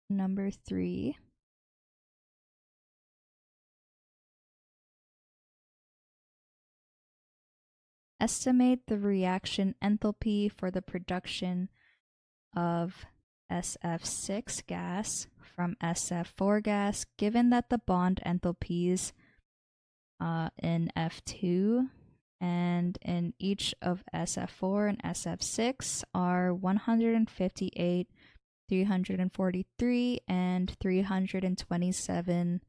number 3. Estimate the reaction enthalpy for the production of SF6 gas from SF4 gas, given that the bond enthalpies in F2 and in each of SF4 and SF6 are 158, 343, and 327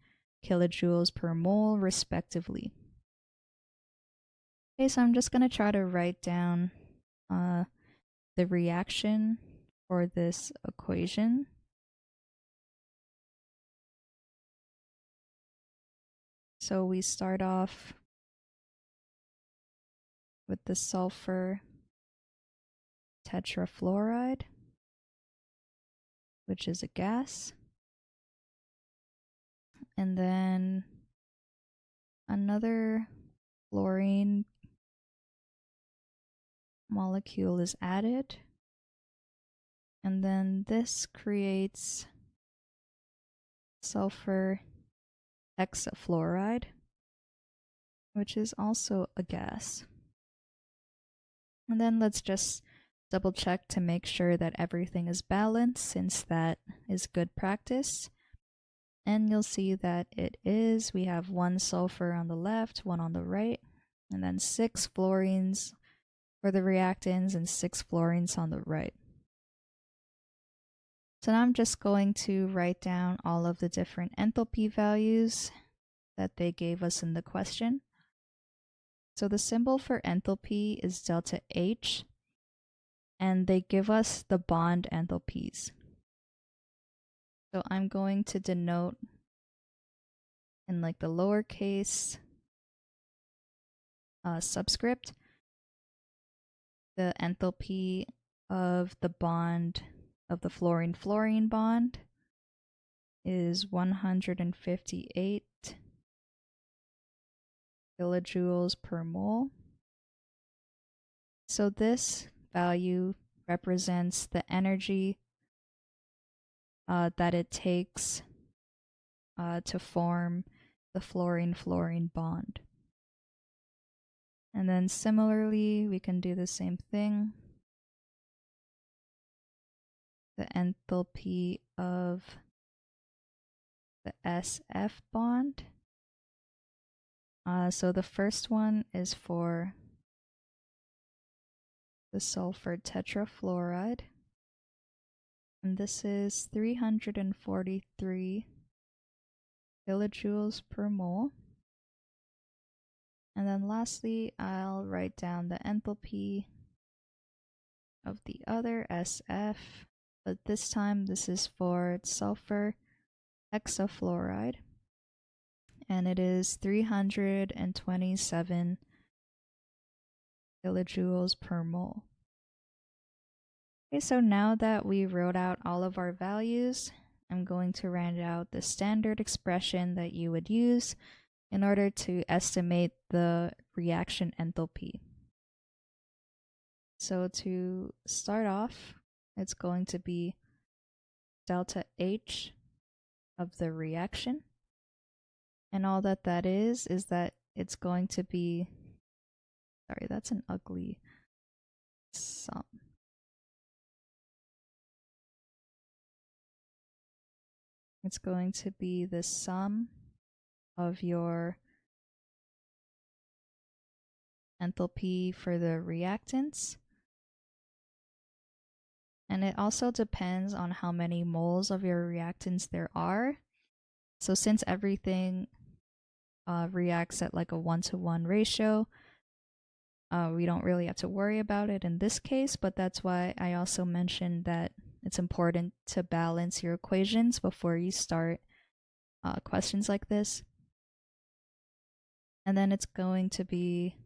kilojoules per mole, respectively. Okay, so I'm just going to try to write down the reaction for this equation. So we start off with the sulfur tetrafluoride, which is a gas. And then another fluorine molecule is added. And then this creates sulfur hexafluoride, which is also a gas. And then let's just double check to make sure that everything is balanced, since that is good practice. And you'll see that it is. We have 1 sulfur on the left, 1 on the right, and then 6 fluorines for the reactants and 6 fluorines on the right. So now I'm just going to write down all of the different enthalpy values that they gave us in the question. So the symbol for enthalpy is delta H, and they give us the bond enthalpies. So I'm going to denote in like the lowercase subscript the enthalpy of the bond of the fluorine-fluorine bond is 158 kilojoules per mole. So this value represents the energy that it takes to form the fluorine-fluorine bond. And then similarly, we can do the same thing. The enthalpy of the SF bond. So the first one is for the sulfur tetrafluoride. And this is 343 kilojoules per mole. And then lastly, I'll write down the enthalpy of the other SF, but this time this is for sulfur hexafluoride, and it is 327 kilojoules per mole. Okay, so now that we wrote out all of our values, I'm going to round out the standard expression that you would use in order to estimate the reaction enthalpy. So to start off, it's going to be delta H of the reaction. And all that is that it's going to be, sorry, that's an ugly sum. It's going to be the sum of your enthalpy for the reactants. And it also depends on how many moles of your reactants there are. So since everything reacts at like a 1-to-1 ratio, we don't really have to worry about it in this case, but that's why I also mentioned that it's important to balance your equations before you start questions like this. And then it's going to be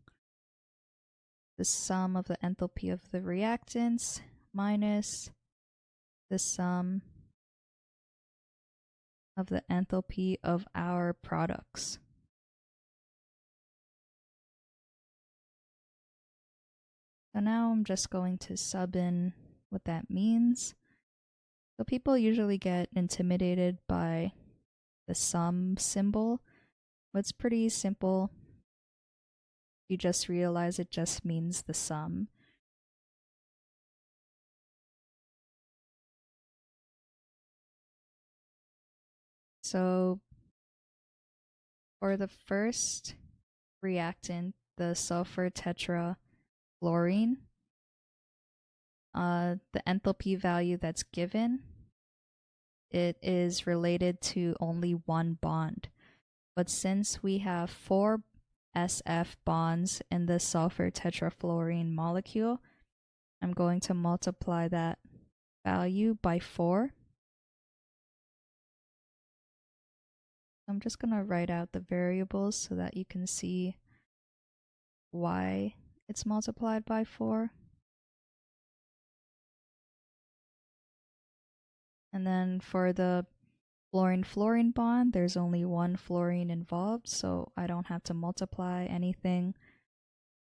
the sum of the enthalpy of the reactants minus the sum of the enthalpy of our products. So now I'm just going to sub in what that means. So people usually get intimidated by the sum symbol. It's pretty simple. You just realize it just means the sum. So for the first reactant, the sulfur tetrafluorine, the enthalpy value that's given, it is related to only one bond. But since we have 4 SF bonds in the sulfur tetrafluorine molecule, I'm going to multiply that value by 4. I'm just going to write out the variables so that you can see why it's multiplied by 4. And then for the fluorine-fluorine bond, there's only one fluorine involved, so I don't have to multiply anything.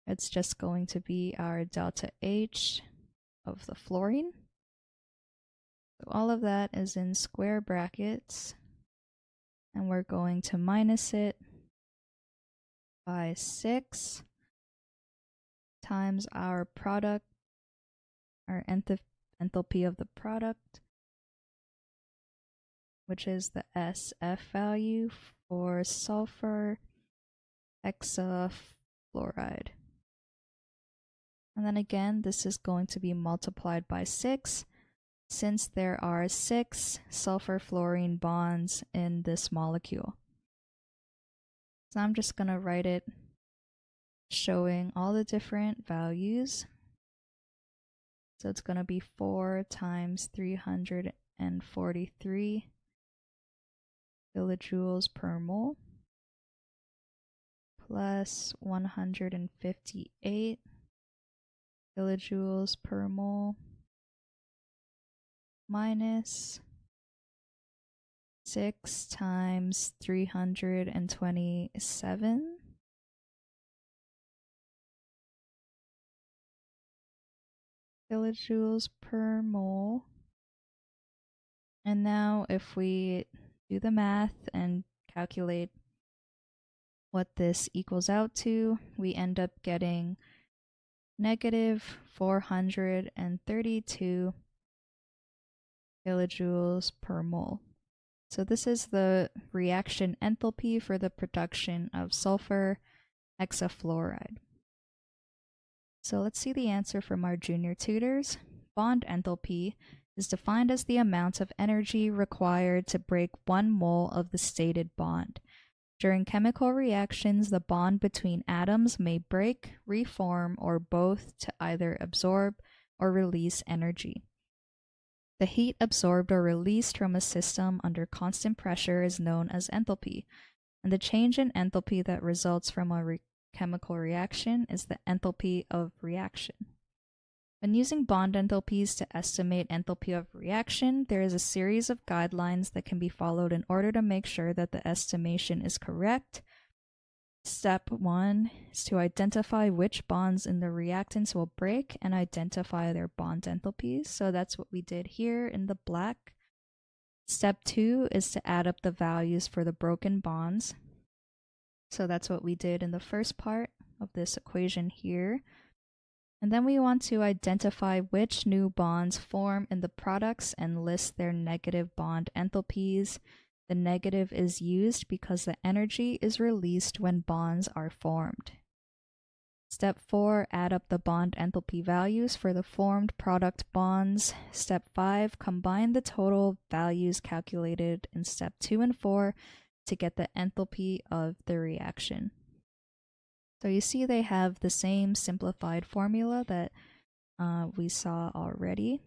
It's just going to be our delta H of the fluorine. So all of that is in square brackets, and we're going to minus it by 6 times our product, our enthalpy of the product, which is the SF value for sulfur hexafluoride. And then again, this is going to be multiplied by 6 since there are 6 sulfur fluorine bonds in this molecule. So I'm just going to write it showing all the different values. So it's going to be 4 times 343 kilojoules per mole plus 158 kilojoules per mole minus 6 times 327 kilojoules per mole. And now if we do the math and calculate what this equals out to, we end up getting negative 432 kilojoules per mole. So this is the reaction enthalpy for the production of sulfur hexafluoride. So let's see the answer from our junior tutors. Bond enthalpy is defined as the amount of energy required to break 1 mole of the stated bond. During chemical reactions, the bond between atoms may break, reform, or both to either absorb or release energy. The heat absorbed or released from a system under constant pressure is known as enthalpy, and the change in enthalpy that results from a chemical reaction is the enthalpy of reaction. When using bond enthalpies to estimate enthalpy of reaction, there is a series of guidelines that can be followed in order to make sure that the estimation is correct. Step 1 is to identify which bonds in the reactants will break and identify their bond enthalpies. So that's what we did here in the black. Step 2 is to add up the values for the broken bonds. So that's what we did in the first part of this equation here. And then we want to identify which new bonds form in the products and list their negative bond enthalpies. The negative is used because the energy is released when bonds are formed. Step 4, add up the bond enthalpy values for the formed product bonds. Step 5, combine the total values calculated in step 2 and 4 to get the enthalpy of the reaction. So you see they have the same simplified formula that we saw already.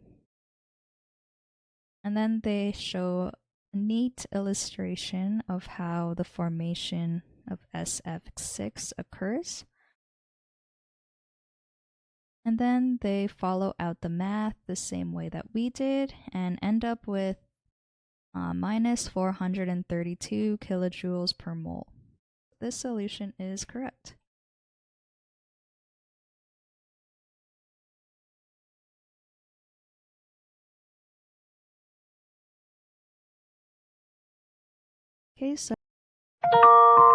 And then they show a neat illustration of how the formation of SF6 occurs. And then they follow out the math the same way that we did and end up with minus 432 kilojoules per mole. This solution is correct. case. So